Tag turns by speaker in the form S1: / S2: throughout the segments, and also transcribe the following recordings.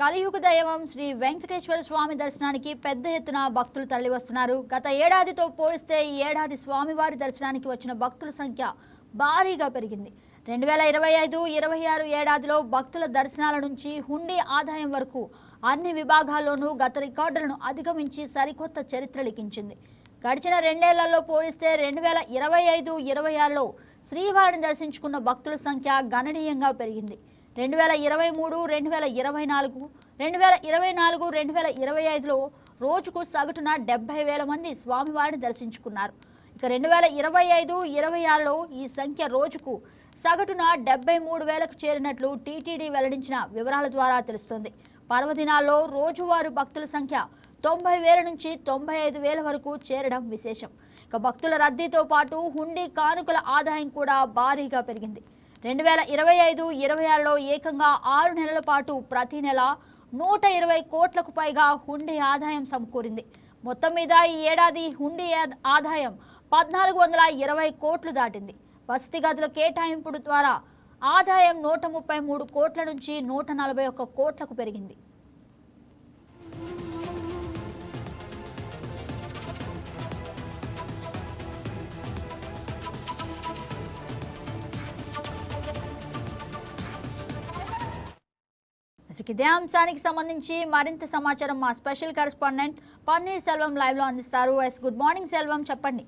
S1: కలియుగ దైవం శ్రీ వెంకటేశ్వర స్వామి దర్శనానికి పెద్ద ఎత్తున భక్తులు తరలివస్తున్నారు. గత ఏడాదితో పోలిస్తే ఈ ఏడాది స్వామివారి దర్శనానికి వచ్చిన భక్తుల సంఖ్య భారీగా పెరిగింది. 2025-26 ఏడాదిలో భక్తుల దర్శనాల నుంచి హుండీ ఆదాయం వరకు అన్ని విభాగాల్లోనూ గత రికార్డులను అధిగమించి సరికొత్త చరిత్ర లిఖించింది. గడిచిన రెండేళ్లలో పోలిస్తే 2025-26లో శ్రీవారిని దర్శించుకున్న భక్తుల సంఖ్య గణనీయంగా పెరిగింది. 2023, 2024, 2025లో రోజుకు సగటున 70,000 మంది స్వామివారిని దర్శించుకున్నారు. ఇక 2025-26లో ఈ సంఖ్య రోజుకు సగటున 73,000కు చేరినట్లు టీటీడీ వెల్లడించిన వివరాల ద్వారా తెలుస్తోంది. పర్వదినాల్లో రోజువారీ భక్తుల సంఖ్య 90,000 నుంచి 95,000 వరకు చేరడం విశేషం. ఇక భక్తుల రద్దీతో పాటు హుండీ కానుకల ఆదాయం కూడా భారీగా పెరిగింది. 2025-26లో ఏకంగా 6 నెలల పాటు ప్రతి నెల 120 కోట్లకు పైగా హుండీ ఆదాయం సమకూరింది. మొత్తం మీద ఈ ఏడాది హుండీ ఆదాయం 1,420 కోట్లు దాటింది. వసతి గదుల కేటాయింపు ద్వారా ఆదాయం 133 కోట్ల నుంచి 141 కోట్లకు పెరిగింది. ఇదే అంశానికి సంబంధించి మరింత సమాచారం మా special correspondent paneer Selvam live లో అందిస్తారు. గుడ్ మార్నింగ్ సెల్వం, చెప్పండి.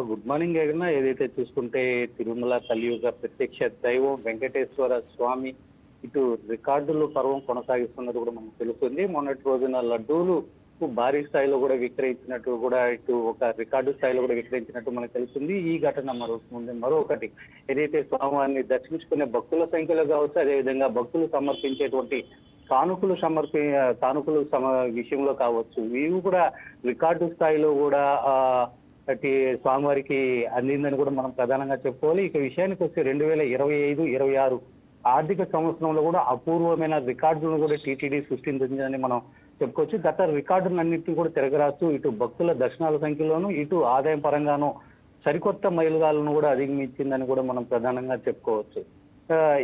S2: గుడ్ మార్నింగ్ ఏదైనా ఏదైతే చూసుకుంటే తిరుమల కలియుగ ప్రత్యక్ష దైవం వెంకటేశ్వర స్వామి ఇటు రికార్డులు పర్వం కొనసాగిస్తున్నది కూడా మనకు తెలుస్తుంది. మొన్నటి రోజున లడ్డూలు భారీ స్థాయిలో కూడా విక్రయించినట్టు కూడా ఇటు ఒక రికార్డు స్థాయిలో కూడా విక్రయించినట్టు మనకు తెలుస్తుంది. ఈ ఘటన మరొకటి ఏదైతే స్వామివారిని దర్శించుకునే భక్తుల సంఖ్యలో కావచ్చు, అదేవిధంగా భక్తులు సమర్పించేటువంటి కానుకలు విషయంలో కావచ్చు, ఇవి కూడా రికార్డు స్థాయిలో కూడా స్వామివారికి అందిందని కూడా మనం ప్రధానంగా చెప్పుకోవాలి. ఇక విషయానికి వస్తే 2025-26 ఆర్థిక సంవత్సరంలో కూడా అపూర్వమైన రికార్డులను కూడా టీటీడీ సృష్టించిందని మనం చెప్పుకోవచ్చు. గత రికార్డులన్నింటినీ కూడా తిరగరాస్తూ ఇటు భక్తుల దర్శనాల సంఖ్యలోనూ ఇటు ఆదాయం పరంగానూ సరికొత్త మైలుగాలను కూడా అధిగమించిందని కూడా మనం ప్రధానంగా చెప్పుకోవచ్చు.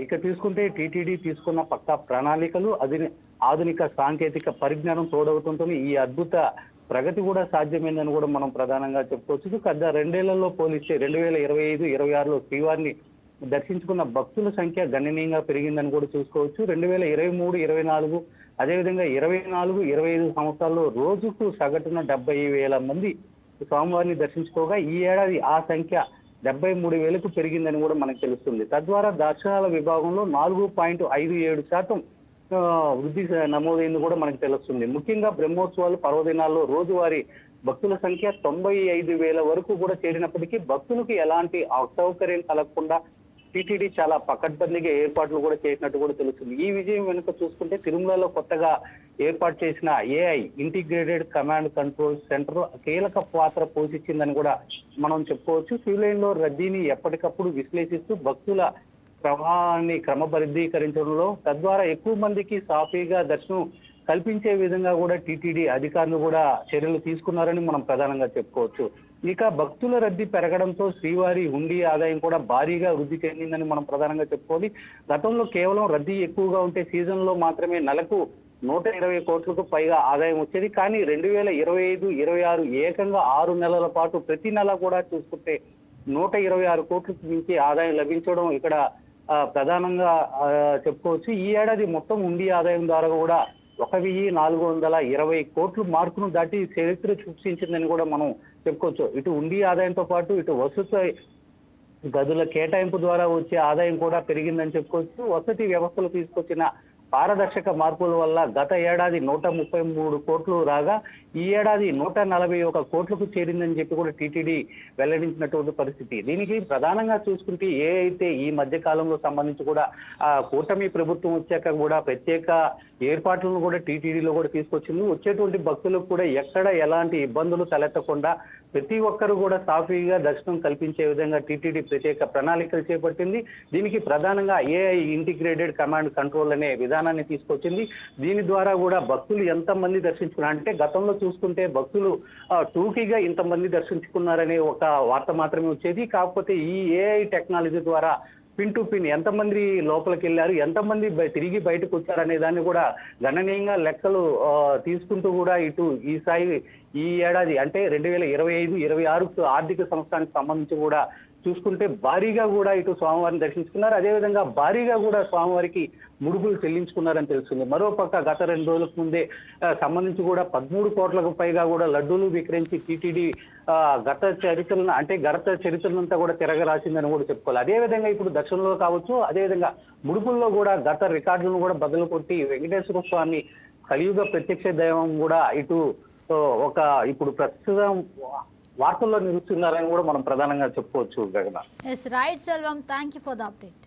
S2: ఇక తీసుకుంటే టీటీడీ తీసుకున్న పక్కా ప్రణాళికలు ఆధునిక సాంకేతిక పరిజ్ఞానం తోడవుతుంటుంది ఈ అద్భుత ప్రగతి కూడా సాధ్యమైందని కూడా మనం ప్రధానంగా చెప్పుకోవచ్చు. గత రెండేళ్లలో పోలిస్తే 2025-26లో శ్రీవారిని దర్శించుకున్న భక్తుల సంఖ్య గణనీయంగా పెరిగిందని కూడా చూసుకోవచ్చు. 2023-24 అదేవిధంగా 24-25 సంవత్సరాల్లో రోజుకు సగటున 70,000 మంది స్వామివారిని దర్శించుకోగా ఈ ఏడాది ఆ సంఖ్య 73,000కు పెరిగిందని కూడా మనకు తెలుస్తుంది. తద్వారా దర్శనాల విభాగంలో 4.57% వృద్ధి నమోదైంది కూడా మనకు తెలుస్తుంది. ముఖ్యంగా బ్రహ్మోత్సవాలు పర్వదినాల్లో రోజువారీ భక్తుల సంఖ్య 95,000 వరకు కూడా చేరినప్పటికీ భక్తులకు ఎలాంటి అసౌకర్యం కలగకుండా టీటీడీ చాలా పకడ్బందీగా ఏర్పాట్లు కూడా చేసినట్టు కూడా తెలుస్తుంది. ఈ విజయం వెనుక చూసుకుంటే తిరుమలలో కొత్తగా ఏర్పాటు చేసిన AI integrated command control centre కీలక పాత్ర పోషించిందని కూడా మనం చెప్పుకోవచ్చు. క్యూ లైన్ లో రద్దీని ఎప్పటికప్పుడు విశ్లేషిస్తూ భక్తుల ప్రవాహాన్ని క్రమబద్ధీకరించడంలో తద్వారా ఎక్కువ మందికి సాఫీగా దర్శనం కల్పించే విధంగా కూడా టీటీడీ అధికారులు కూడా చర్యలు తీసుకున్నారని మనం ప్రధానంగా చెప్పుకోవచ్చు. ఇక భక్తుల రద్దీ పెరగడంతో శ్రీవారి హుండీ ఆదాయం కూడా భారీగా వృద్ధి చెందిందని మనం ప్రధానంగా చెప్పుకోవాలి. గతంలో కేవలం రద్దీ ఎక్కువగా ఉంటే సీజన్ లో మాత్రమే నెలకు 120 కోట్లకు పైగా ఆదాయం వచ్చేది. కానీ 2025-26 ఏకంగా 6 నెలల పాటు ప్రతి నెల కూడా చూసుకుంటే 126 కోట్లకు మించి ఆదాయం లభించడం ఇక్కడ ప్రధానంగా చెప్పుకోవచ్చు. ఈ ఏడాది మొత్తం హుండీ ఆదాయం ద్వారా కూడా 1,420 కోట్లు మార్కును దాటి చరిత్ర సృష్టించిందని కూడా మనం చెప్పుకోవచ్చు. ఇటు హుండీ ఆదాయంతో పాటు ఇటు వసతి గదుల కేటాయింపు ద్వారా వచ్చే ఆదాయం కూడా పెరిగిందని చెప్పుకోవచ్చు. వసతి వ్యవస్థలు తీసుకొచ్చిన పారదర్శక మార్పుల వల్ల గత ఏడాది 133 కోట్లు రాగా ఈ ఏడాది 141 కోట్లకు చేరిందని చెప్పి కూడా టీటీడీ వెల్లడించినటువంటి పరిస్థితి. దీనికి ప్రధానంగా చూసుకుంటే అయితే ఈ మధ్య కాలంలో సంబంధించి కూడా కూటమి ప్రభుత్వం వచ్చాక కూడా ప్రత్యేక ఏర్పాట్లను కూడా టీటీడీలో కూడా తీసుకొచ్చింది. వచ్చేటువంటి భక్తులకు కూడా ఎక్కడ ఎలాంటి ఇబ్బందులు తలెత్తకుండా ప్రతి ఒక్కరు కూడా సాఫీగా దర్శనం కల్పించే విధంగా టీటీడీ ప్రత్యేక ప్రణాళికలు చేపట్టింది. దీనికి ప్రధానంగా AI ఇంటిగ్రేటెడ్ కమాండ్ కంట్రోల్ అనే విధానాన్ని తీసుకొచ్చింది. దీని ద్వారా కూడా భక్తులు ఎంతమంది దర్శించుకున్నారు అంటే గతంలో చూసుకుంటే భక్తులు టూకీగా ఇంతమంది దర్శించుకున్నారనే ఒక వార్త మాత్రమే వచ్చేది. కాకపోతే ఈ AI టెక్నాలజీ ద్వారా పిన్ టు పిన్ ఎంతమంది లోపలికి వెళ్ళారు, ఎంతమంది తిరిగి బయటకు వచ్చారు అనే దాన్ని కూడా గణనీయంగా లెక్కలు తీసుకుంటూ కూడా ఇటు ఈ ఏడాది అంటే 2025-26 ఆర్థిక సంవత్సరానికి సంబంధించి కూడా చూసుకుంటే భారీగా కూడా ఇటు స్వామివారిని దర్శించుకున్నారు. అదేవిధంగా భారీగా కూడా స్వామివారికి ముడుపులు చెల్లించుకున్నారని తెలుస్తుంది. మరోపక్క గత 2 రోజులకు ముందే సంబంధించి కూడా 13 కోట్లకు పైగా కూడా లడ్డూలు విక్రయించి టీటీడీ గత చరిత్రనంతా కూడా తిరగరాసిందని కూడా చెప్పుకోవాలి. అదేవిధంగా ఇప్పుడు దక్షిణంలో కావచ్చు, అదేవిధంగా ముడుపుల్లో కూడా గత రికార్డులను కూడా బదులు కొట్టి వెంకటేశ్వర స్వామి కలియుగ ప్రత్యక్ష దైవం కూడా ఇటు ఇప్పుడు ప్రస్తుతం వార్తల్లో నిలుస్తున్నారని కూడా మనం ప్రధానంగా చెప్పుకోవచ్చు గగన.
S1: Yes right Selvam, thank you for the update.